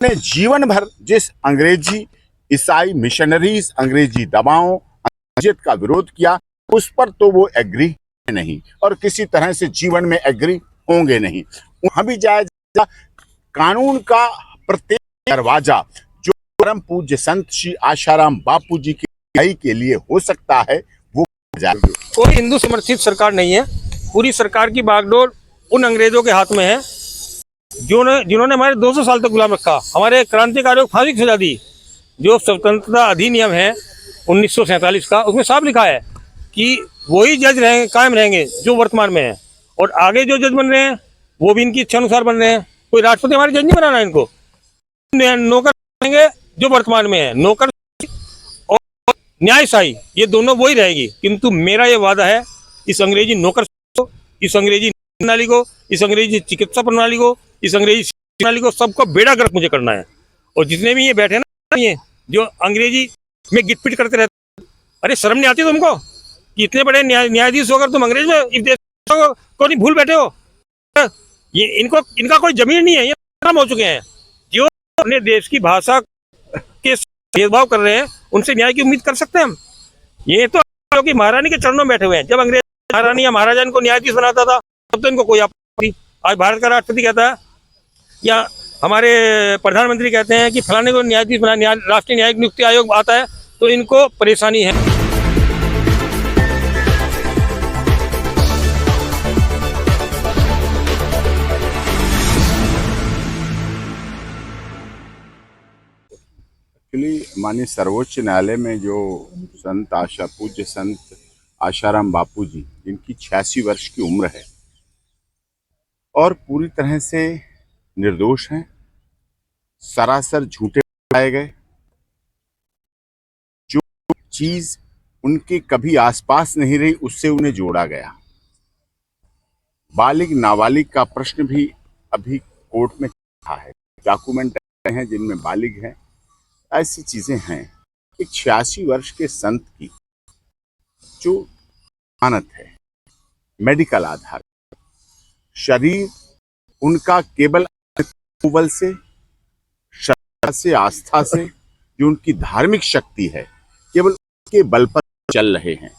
ने जीवन भर जिस अंग्रेजी ईसाई मिशनरीज, अंग्रेजी दवाओं, अंग्रेजियत का विरोध किया, उस पर तो वो एग्री नहीं और किसी तरह से जीवन में एग्री होंगे नहीं। वहां भी जायजा कानून का प्रत्येक दरवाजा जो परम पूज्य संत श्री आशाराम बापू जी की भलाई के लिए हो सकता है वो जाएगा। कोई हिंदू समर्थित सरकार नहीं है। पूरी सरकार की बागडोर उन अंग्रेजों के हाथ में है जिन्होंने हमारे 200 साल तक गुलाम रखा, हमारे क्रांतिकारियों को फांसी की सजा दी। जो स्वतंत्रता अधिनियम है 1947 का, उसमें साफ लिखा है कि वही जज रहेंगे, कायम रहेंगे जो वर्तमान में है, और आगे जो जज बन रहे हैं वो भी इनकी इच्छा अनुसार बन रहे हैं। कोई राष्ट्रपति हमारे जज नहीं बनाना है इनको। नौकर रहेंगे जो वर्तमान में है, नौकर और न्यायशाही, ये दोनों वही रहेगी। किंतु मेरा ये वादा है, इस अंग्रेजी नौकर को, इस अंग्रेजी प्रणाली को, इस अंग्रेजी चिकित्सा प्रणाली को, इस अंग्रेजी प्रणाली को, सबको बेड़ा गर्क मुझे करना है। और जितने भी ये बैठे ना, ये जो अंग्रेजी में गिटपिट करते रहते, अरे शर्म नहीं आती तुमको कि इतने बड़े न्यायाधीश होकर तुम अंग्रेज में इस देश को नहीं भूल बैठे हो। ये इनका कोई जमीन नहीं है, ये खत्म हो चुके हैं। जो अपने देश की भाषा के भेदभाव कर रहे हैं उनसे न्याय की उम्मीद कर सकते हैं हम? ये तो कि महारानी के चरणों में बैठे हुए हैं। जब अंग्रेज महारानी या महाराजा इनको न्यायाधीश बनाता था तब तो इनको कोई आपत्ति। आज भारत का राष्ट्रपति कहता है या हमारे प्रधानमंत्री कहते हैं कि फलाने को न्यायाधीश बना, राष्ट्रीय न्यायिक नियुक्ति आयोग आता है तो इनको परेशानी है। एक्चुअली माननीय सर्वोच्च न्यायालय में जो पूज्य संत आशाराम बापू जी, जिनकी 86 वर्ष की उम्र है और पूरी तरह से निर्दोष हैं, सरासर झूठे पाए गए, जो चीज उनके कभी आसपास नहीं रही उससे उन्हें जोड़ा गया। बालिग नाबालिग का प्रश्न भी अभी कोर्ट में रहा है, डॉक्यूमेंट हैं जिनमें बालिग हैं, ऐसी चीजें हैं। एक 86 वर्ष के संत की जो मानत है मेडिकल आधार, शरीर उनका केवल अप्रूवल से, श्रद्धा से, आस्था से, जो उनकी धार्मिक शक्ति है केवल उसके बल पर चल रहे हैं,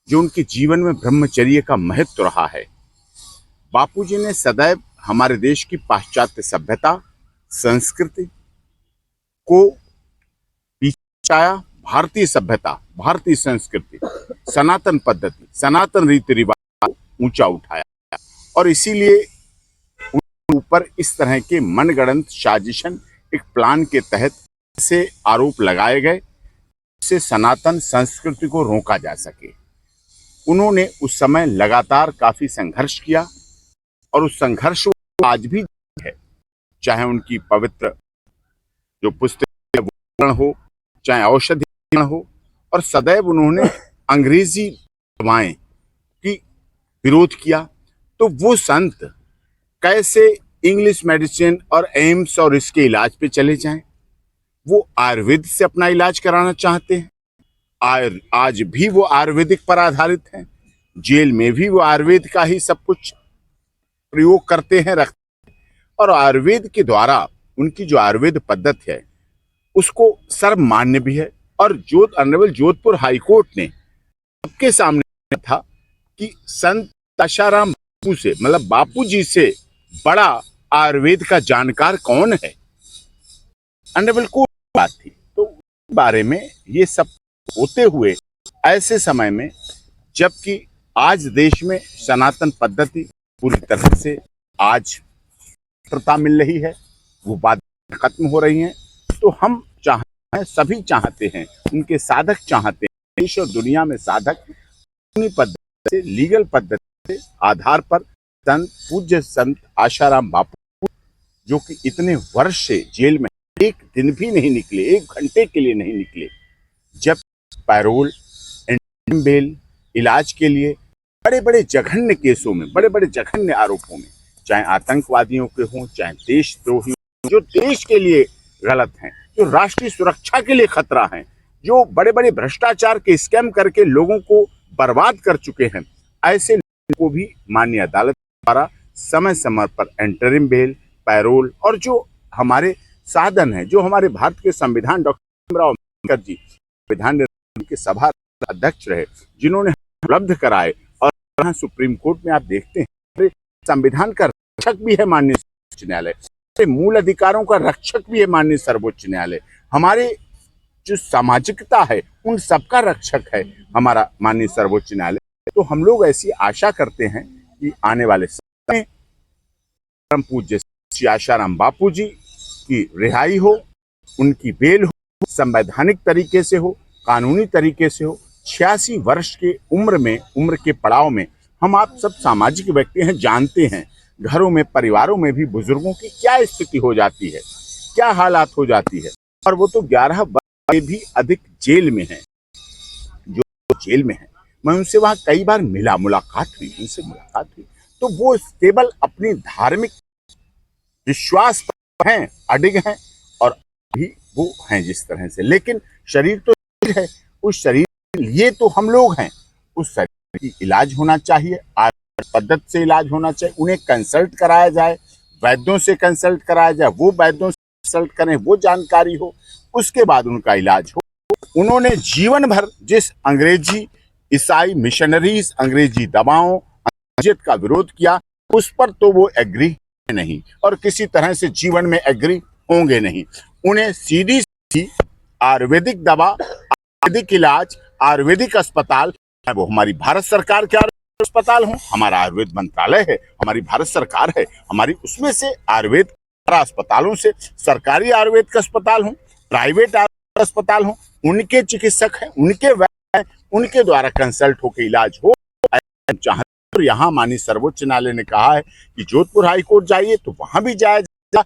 जो उनके जीवन में ब्रह्मचर्य का महत्व रहा है। बापूजी ने सदैव हमारे देश की पाश्चात्य सभ्यता, संस्कृति को पीछाया, भारतीय सभ्यता, भारतीय संस्कृति, सनातन पद्धति, सनातन रीति रिवाज को ऊंचा उठाया और इसीलिए उनके ऊपर इस तरह के मनगढ़ंत साजिशन, एक प्लान के तहत ऐसे आरोप लगाए गए जिससे सनातन संस्कृति को रोका जा सके। उन्होंने उस समय लगातार काफी संघर्ष किया और उस संघर्ष को आज भी है, चाहे उनकी पवित्र जो पुस्तक हो, चाहे औषधि हो, और सदैव उन्होंने अंग्रेजी दवाएं की विरोध किया। तो वो संत कैसे इंग्लिश मेडिसिन और एम्स और इसके इलाज पे चले जाएं? वो आयुर्वेद से अपना इलाज कराना चाहते हैं। आज भी वो आयुर्वेदिक पर आधारित हैं। जेल में भी वो आयुर्वेद का ही सब कुछ प्रयोग करते हैं, रखते हैं, और आयुर्वेद के द्वारा उनकी जो आयुर्वेद पद्धति है उसको सर्वमान्य भी है। और ऑनरेबल जोधपुर हाईकोर्ट ने सबके सामने था कि संत आशाराम बापू से, मतलब बापू जी से बड़ा आयुर्वेद का जानकार कौन है? ऑनरेबल कोर्ट की बात थी। तो उस बारे में ये सब होते हुए ऐसे समय में जबकि आज देश में सनातन पद्धति पूरी तरह से आज प्रथा मिल रही है, वो बात खत्म हो रही हैं, तो हम चाहते हैं, सभी चाहते हैं, उनके साधक चाहते हैं, देश और दुनिया में साधक अपनी पद्धति से, लीगल पद्धति से आधार पर पूज्य संत आशाराम बापू जो कि इतने वर्ष से जेल में एक दिन भी नहीं निकले, एक घंटे के लिए नहीं निकले, जब पैरोल, इंटरिम बेल, इलाज के लिए बड़े बड़े जघन्य केसों में, बड़े बड़े जघन्य आरोपों में, चाहे आतंकवादियों के हों, चाहे देशद्रोही, जो देश के लिए गलत हैं, जो राष्ट्रीय सुरक्षा के लिए खतरा हैं, जो बड़े बड़े भ्रष्टाचार के स्कैम करके लोगों को बर्बाद कर चुके हैं, ऐसे लोगों को भी माननीय अदालत द्वारा समय समय पर इंटरिम बेल, पैरोल और जो हमारे साधन है, जो हमारे भारत के संविधान डॉक्टर भीमराव अम्बेडकर जी संविधान निर्माण के सभा अध्यक्ष रहे, जिन्होंने उपलब्ध कराए। और यहाँ सुप्रीम कोर्ट में आप देखते हैं संविधान का रक्षक भी है माननीय सर्वोच्च न्यायालय, मूल अधिकारों का रक्षक भी है माननीय सर्वोच्च न्यायालय, हमारे जो सामाजिकता है उन सबका रक्षक है हमारा माननीय सर्वोच्च न्यायालय। तो हम लोग ऐसी आशा करते हैं कि आने वाले समय में परम पूज्य श्री आशाराम बापू जी की रिहाई हो, उनकी बेल हो, संवैधानिक तरीके से हो, कानूनी तरीके से हो। 86 वर्ष के उम्र के पड़ाव में हम आप सब सामाजिक व्यक्ति हैं, जानते हैं घरों में परिवारों में भी बुजुर्गों की क्या स्थिति हो जाती है, क्या हालात हो जाती है। और वो तो 11 वर्ष से भी अधिक जेल में हैं, जो जेल में है। मैं उनसे वहां कई बार मुलाकात हुई, तो वो केवल अपनी धार्मिक विश्वास पर हैं, अडिग हैं, और भी वो हैं जिस तरह से। लेकिन शरीर तो शरीर है, उस शरीर के लिए तो हम लोग हैं, उस शरीर की इलाज होना चाहिए, आयुर्वेद पद्धति से इलाज होना चाहिए। उन्हें कंसल्ट कराया जाए, वैद्यों से कंसल्ट कराया जाए, वो वैद्यों से कंसल्ट करें, वो जानकारी हो, उसके बाद उनका इलाज हो। उन्होंने जीवन भर जिस अंग्रेजी ईसाई मिशनरीज, अंग्रेजी दवाओं, अंग्रेजियत का विरोध किया, उस पर तो वो एग्री नहीं, और किसी तरह से जीवन में एग्री होंगे नहीं। उन्हें सीधी सीधी आयुर्वेदिक दवा, आयुर्वेदिक इलाज, आयुर्वेदिक अस्पताल, वो हमारी भारत सरकार के अस्पताल हो, हमारा आयुर्वेद मंत्रालय है, हमारी भारत सरकार है, हमारी उसमें से आयुर्वेद अस्पतालों से सरकारी आयुर्वेद का अस्पताल हो, प्राइवेट अस्पताल हो, उनके चिकित्सक हैं, उनके वैद्य हैं, उनके द्वारा कंसल्ट होकर इलाज हो। यहाँ माननीय सर्वोच्च न्यायालय ने कहा है कि जोधपुर हाईकोर्ट जाइए तो वहां भी जाएगा।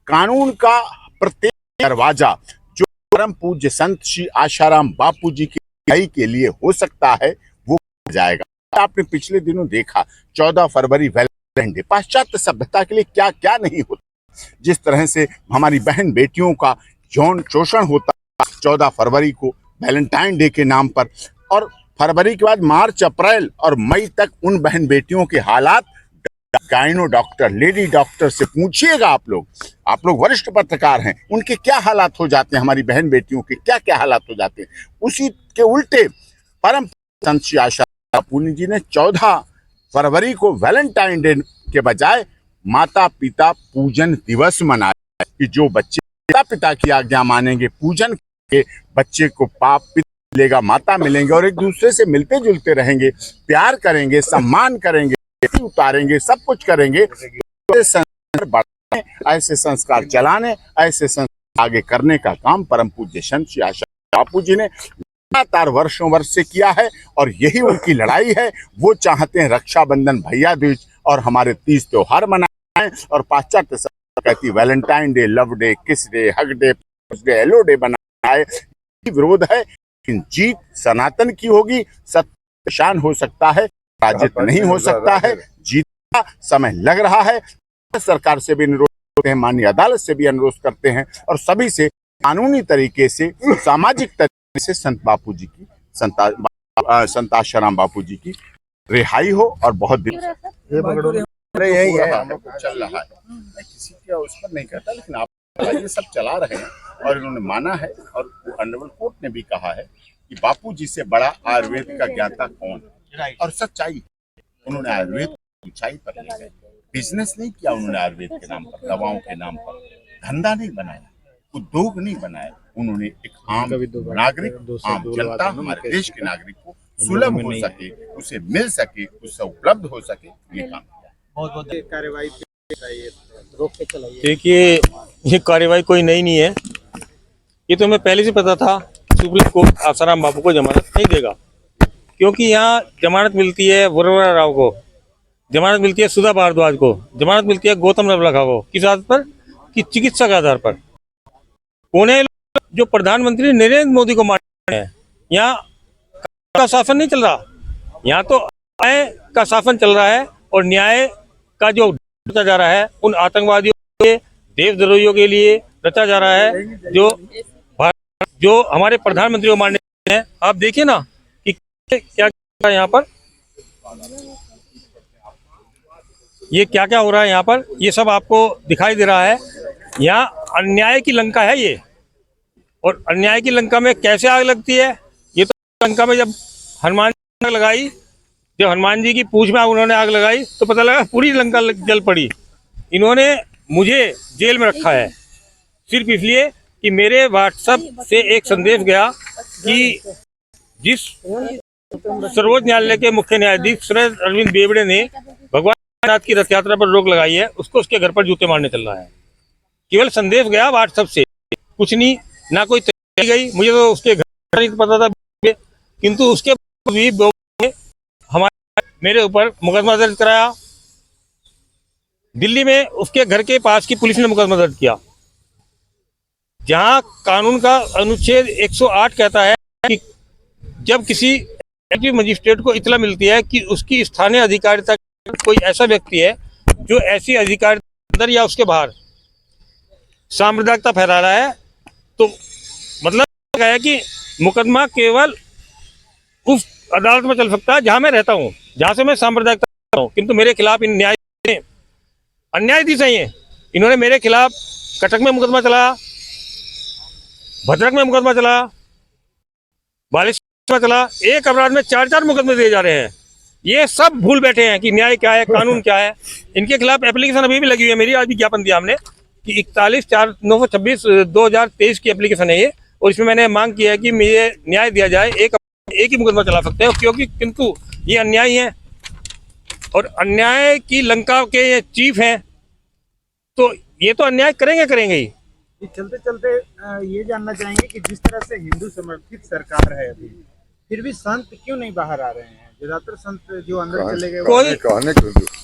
कानून का प्रत्येक दरवाजा जो परम पूज्य संत श्री आशाराम बापू जी की रिहाई के लिए हो सकता है, वो जाएगा। आपने पिछले दिनों देखा 14 फरवरी वैलेंटाइन डे, पाश्चात्य सभ्यता के लिए क्या क्या नहीं होता, जिस तरह से हमारी बहन बेटियों का यौन शोषण होता 14 फरवरी को वैलेंटाइन डे के नाम पर। और फरवरी के बाद मार्च, अप्रैल और मई तक उन बहन बेटियों के हालात गायनो डॉक्टर, लेडी डॉक्टर से पूछिएगा आप लोग वरिष्ठ पत्रकार हैं, उनके क्या हालात हो जाते हैं, हमारी बहन बेटियों के क्या क्या हालात हो जाते हैं। उसी के उल्टे परम संत श्री आशाराम बापू जी ने 14 फरवरी को वैलेंटाइन डे के बजाय माता पिता पूजन दिवस मनाया, कि जो बच्चे माता पिता की आज्ञा मानेंगे, पूजन के बच्चे को पाप मिलेगा, माता मिलेंगे, और एक दूसरे से मिलते जुलते रहेंगे, प्यार करेंगे, सम्मान करेंगे, उतारेंगे, सब कुछ करेंगे। ऐसे संस्कार चलाने, ऐसे संस्कार आगे करने का काम परम पूज्य संत श्री आशाराम बापू जी ने लगातार वर्षों वर्ष से किया है, और यही उनकी लड़ाई है। वो चाहते हैं रक्षाबंधन, भैया दूज और हमारे 30 त्योहार मनाएं, और पाश्चात्य कहती वैलेंटाइन डे, लव डे, किस day, hug day, hello day बनाए। विरोध है, लेकिन जीत सनातन की होगी। सत्य शान हो सकता है, पराजित नहीं हो सकता है। जीत का समय लग रहा है। सरकार से भी अनुरोध करते हैं, माननीय अदालत से भी अनुरोध करते हैं, और सभी से कानूनी तरीके से, सामाजिक तरीके से संत बापू जी की, संत आशाराम बापू जी की रिहाई हो। और बहुत दिन यही है, हम लोग चल रहा है, मैं किसी का उस पर नहीं कहता, लेकिन आप ये सब चला रहे हैं, और इन्होंने माना है, और ऑनरेबल कोर्ट ने भी कहा है कि बापू जी से बड़ा आयुर्वेद का ज्ञाता कौन है। और सच्चाई, उन्होंने आयुर्वेद को ऊंचाई पर ले गए। बिजनेस नहीं किया उन्होंने आयुर्वेद के नाम पर, दवाओं के नाम पर धंधा नहीं बनाया, उद्योग नहीं बनाया। उन्होंने एक आम नागरिक, आम जनता, हमारे देश के नागरिक को सुलभ हो सके, उसे मिल सके, उससे उपलब्ध हो सके, ये काम किया। बहुत कार्रवाई रोक के चलाइए। देखिए, ये कार्रवाई कोई नई नहीं है, ये तो हमें पहले से पता था। सुप्रीम कोर्ट आशाराम बापू को जमानत नहीं देगा, क्योंकि यहाँ जमानत मिलती है वरवरा राव को, जमानत मिलती है सुधा भारद्वाज को, जमानत मिलती है गौतम नवलखा को। किस आधार पर? कि चिकित्सा के आधार पर। पुणे जो प्रधानमंत्री नरेंद्र मोदी को मारते हैं, यहाँ का शासन नहीं चल रहा, यहाँ तो न्याय का शासन चल रहा है, और न्याय का जो रचा जा रहा है उन आतंकवादियों के, देशद्रोहियों के लिए रचा जा रहा है, जो हमारे प्रधानमंत्री को मारने हैं। आप देखिए ना कि क्या क्या यहाँ पर, ये क्या क्या हो रहा है यहाँ पर, ये सब आपको दिखाई दे रहा है। यहाँ अन्याय की लंका है ये। और अन्याय की लंका में कैसे आग लगती है? ये तो लंका में जब हनुमान जी आग लगाई, जब हनुमान जी की पूंछ में उन्होंने आग लगाई तो पता लगा पूरी लंका जल पड़ी। इन्होंने मुझे जेल में रखा है सिर्फ इसलिए कि मेरे व्हाट्सएप से एक संदेश गया कि जिस सर्वोच्च न्यायालय के मुख्य न्यायाधीश शरद अरविंद बेबड़े ने भगवान जगन्नाथ की रथ यात्रा पर रोक लगाई है, उसको उसके घर पर जूते मारने चल रहा है। केवल संदेश गया व्हाट्सएप से, कुछ नहीं, ना कोई तैयारी गई। मुझे तो उसके घर का नहीं पता था, किंतु उसके बाद भी हमारे मेरे ऊपर मुकदमा दर्ज कराया। दिल्ली में उसके घर के पास की पुलिस ने मुकदमा दर्ज किया, जहां कानून का अनुच्छेद 108 कहता है कि जब किसी मजिस्ट्रेट को इत्तला मिलती है कि उसकी स्थानीय अधिकारिता कोई ऐसा व्यक्ति है जो ऐसी अधिकारिता अंदर या उसके बाहर सांप्रदायिकता फैला रहा है, तो मतलब है कि मुकदमा केवल उस अदालत में चल सकता है जहां मैं रहता हूं, जहां से मैं सांप्रदायिकता हूं। किंतु मेरे खिलाफ इन न्यायाधीश हैं ये, इन्होंने मेरे खिलाफ कटक में मुकदमा चलाया, भद्रक में मुकदमा चलाया, बालेश्वर में चला। एक अपराध में 4-4 मुकदमे दिए जा रहे हैं। ये सब भूल बैठे हैं कि न्याय क्या है, कानून क्या है। इनके खिलाफ एप्लीकेशन अभी भी लगी हुई है मेरी, आज भी ज्ञापन दिया हमने कि 41/4/926 की एप्लीकेशन है ये, और इसमें मैंने मांग की है कि मुझे न्याय दिया जाए। एक ही मुकदमा चला सकते हैं क्योंकि किंतु ये अन्याय है और अन्याय की लंका के ये चीफ हैं, तो ये तो अन्याय करेंगे ही। चलते चलते ये जानना चाहेंगे कि जिस तरह से हिंदू समर्थित सरकार है अभी, फिर भी संत क्यों नहीं बाहर आ रहे हैं? ज्यादातर संत जो अंदर चले गए।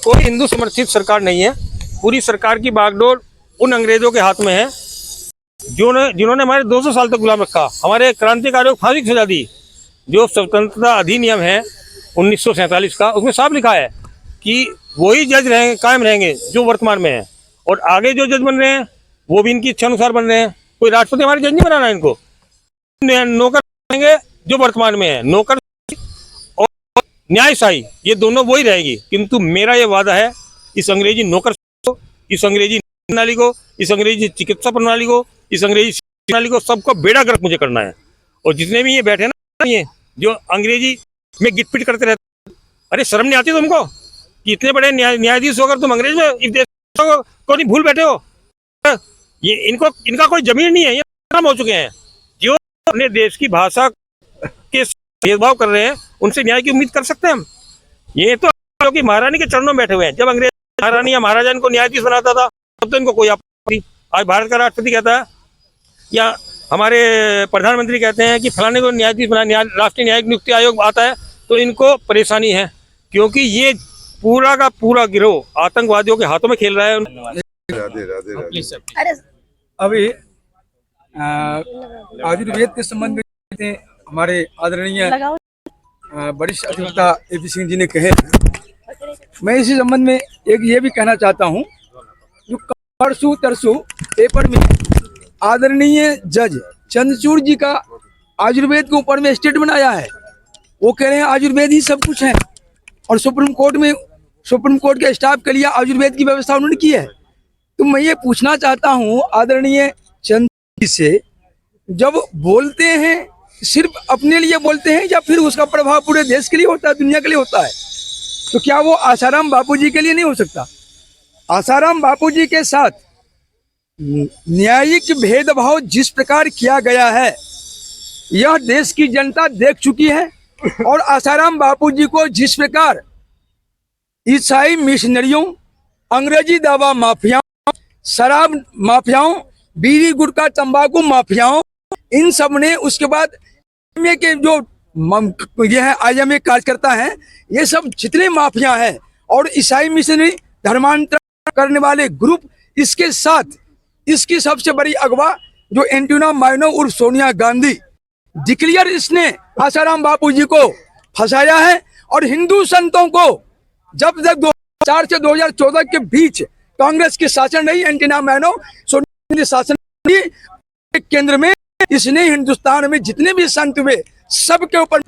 कोई हिंदू समर्थित सरकार नहीं है। पूरी सरकार की बागडोर उन अंग्रेजों के हाथ में है जिन्होंने हमारे 200 साल तक गुलाम रखा, हमारे क्रांतिकारियों को फांसी की सजा दी। जो स्वतंत्रता अधिनियम है 1947 का, उसमें साफ लिखा है कि वही जज कायम रहेंगे जो वर्तमान में है, और आगे जो जज बन रहे हैं वो भी इनकी इच्छा अनुसार बन रहे हैं। कोई राष्ट्रपति हमारे जज नहीं बनाना है इनको। नौकर रहेंगे जो वर्तमान में है, नौकर और न्यायशाही, ये दोनों वही रहेगी। किंतु मेरा ये वादा है इस अंग्रेजी नौकर को, इस अंग्रेजी प्रणाली को, इस अंग्रेजी चिकित्सा प्रणाली को, इस अंग्रेजी प्रणाली को, सबको बेड़ा गर्क मुझे करना है। और जितने भी ये बैठे ना, ये जो अंग्रेजी में गिटपिट करते रहते हैं, अरे शर्म नहीं आती तुमको कि इतने बड़े न्यायाधीश होकर तुम अंग्रेज में इस देश को नहीं भूल बैठे हो? ये इनका कोई जमीन नहीं है, ये खत्म हो चुके हैं। जो अपने देश की भाषा के भेदभाव कर रहे हैं उनसे न्याय की उम्मीद कर सकते हैं हम? ये तो कि महारानी के चरणों में बैठे हुए हैं। जब अंग्रेज महारानी या महाराजा इनको न्यायाधीश बनाता था तब तो इनको कोई आपत्ति। आज भारत का राष्ट्रपति कहता है या हमारे प्रधानमंत्री कहते हैं कि फलाने को न्यायाधीश बना, राष्ट्रीय न्यायिक नियुक्ति आयोग आता है तो इनको परेशानी है, क्योंकि ये पूरा का पूरा गिरोह आतंकवादियों के हाथों में खेल रहा है। राधे। अभी आयुर्वेद के संबंध में हमारे आदरणीय वरिष्ठ अधिवक्ता AP सिंह जी ने कहे, मैं इसी संबंध में एक ये भी कहना चाहता हूँ, जो परसों तरसों पेपर में आदरणीय जज चंद्रचूड़ जी का आयुर्वेद के ऊपर में स्टेटमेंट आया है। वो कह रहे हैं आयुर्वेद ही सब कुछ है, और सुप्रीम कोर्ट के स्टाफ के लिए आयुर्वेद की व्यवस्था उन्होंने की है। तो मैं ये पूछना चाहता हूँ आदरणीय चंद्र जी से, जब बोलते हैं सिर्फ अपने लिए बोलते हैं या फिर उसका प्रभाव पूरे देश के लिए होता है, दुनिया के लिए होता है? तो क्या वो आसाराम बापूजी के लिए नहीं हो सकता? आसाराम बापूजी के साथ न्यायिक भेदभाव जिस प्रकार किया गया है यह देश की जनता देख चुकी है, और आसाराम बापूजी को जिस प्रकार ईसाई मिशनरियों, अंग्रेजी दवा माफियाओं, शराब माफियाओं, बीड़ी गुटखा तंबाकू माफियाओं, इन सब ने, उसके बाद के जो ये है IMA कार्यकर्ता हैं, ये सब जितने माफिया हैं और ईसाई मिशनरी धर्मांतरण करने वाले ग्रुप, इसके साथ इसकी सबसे बड़ी अगवा जो एंटीना माइनो उर्फ सोनिया गांधी, डिक्लियर इसने आसाराम बापूजी को फंसाया है। और हिंदू संतों को जब तक 2004 से 2014 के बीच कांग्रेस की शासन रही, एंटीना माइनो सोनिया गांधी शासन केंद्र में, इसने हिंदुस्तान में जितने भी संत हुए सबके ऊपर